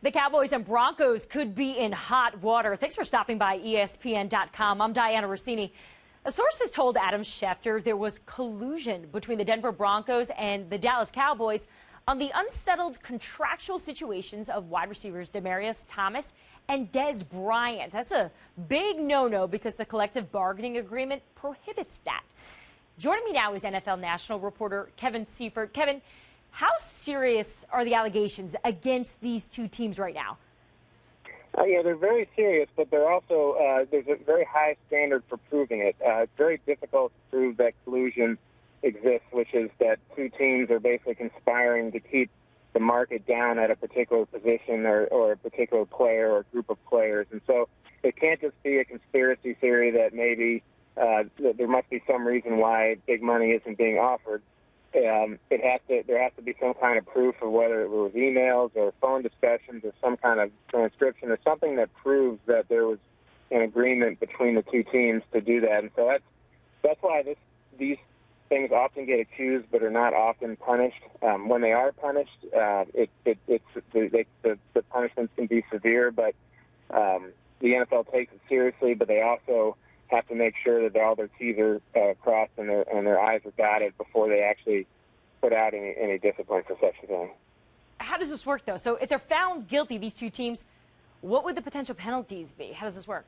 The Cowboys and Broncos could be in hot water. Thanks for stopping by ESPN.com. I'm Diana Rossini. A source has told Adam Schefter there was collusion between the Denver Broncos and the Dallas Cowboys on the unsettled contractual situations of wide receivers Demaryius Thomas and Dez Bryant. That's a big no-no because the collective bargaining agreement prohibits that. Joining me now is NFL national reporter Kevin Seifert. Kevin, how serious are the allegations against these two teams right now? Yeah, they're very serious, but they're also there's a very high standard for proving it. It's very difficult to prove that collusion exists, which is that two teams are basically conspiring to keep the market down at a particular position or a particular player or group of players. And so it can't just be a conspiracy theory that maybe there must be some reason why big money isn't being offered. There has to be some kind of proof of whether it was emails or phone discussions or some kind of transcription or something that proves that there was an agreement between the two teams to do that. And so that's why these things often get accused but are not often punished. When they are punished, the punishments can be severe, but the NFL takes it seriously, but they also have to make sure that all their T's are crossed and their I's are dotted before they actually put out any discipline for such a thing. How does this work, though? So if they're found guilty, these two teams, what would the potential penalties be? How does this work?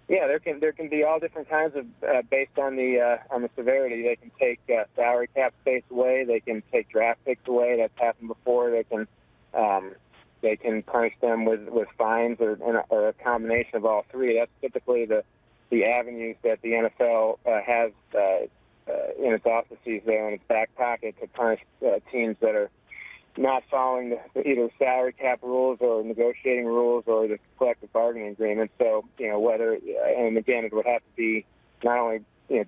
Yeah, there can be all different kinds of based on the severity. They can take salary cap space away. They can take draft picks away. That's happened before. They can punish them with fines or a combination of all three. That's typically the avenues that the NFL has in its offices there in its back pocket to punish teams that are not following either salary cap rules or negotiating rules or the collective bargaining agreement. So, and again, it would have to be not only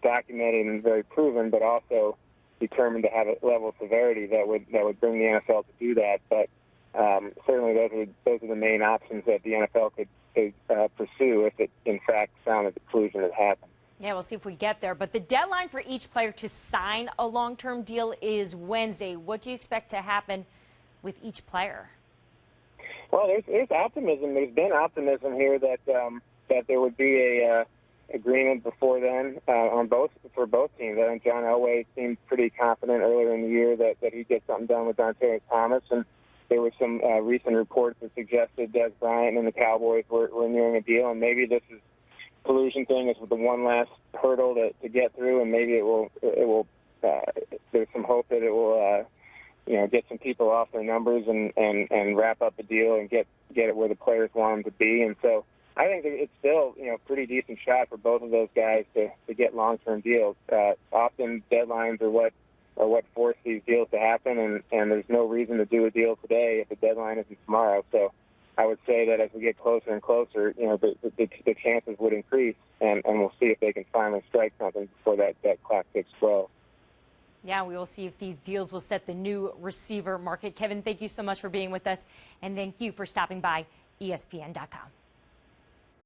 documented and very proven, but also determined to have a level of severity that would bring the NFL to do that. But certainly those are the main options that the NFL could pursue if it, in fact, found that the collusion had happened. Yeah, we'll see if we get there. But the deadline for each player to sign a long-term deal is Wednesday. What do you expect to happen with each player? Well, there's optimism. There's been optimism here that there would be a agreement before then for both teams. I think John Elway seemed pretty confident earlier in the year that he'd get something done with Demaryius Thomas, and there were some recent reports that suggested Dez Bryant and the Cowboys were nearing a deal, and maybe this collusion thing is the one last hurdle to get through, and maybe it will. There's some hope that it will, get some people off their numbers and wrap up the deal and get it where the players want them to be. And so I think it's still a pretty decent shot for both of those guys to get long-term deals. Often deadlines are what force these deals to happen, and there's no reason to do a deal today if the deadline isn't tomorrow. So I would say that as we get closer and closer, the chances would increase, and we'll see if they can finally strike something before that clock ticks 12. Yeah, we will see if these deals will set the new receiver market. Kevin, thank you so much for being with us, and thank you for stopping by ESPN.com.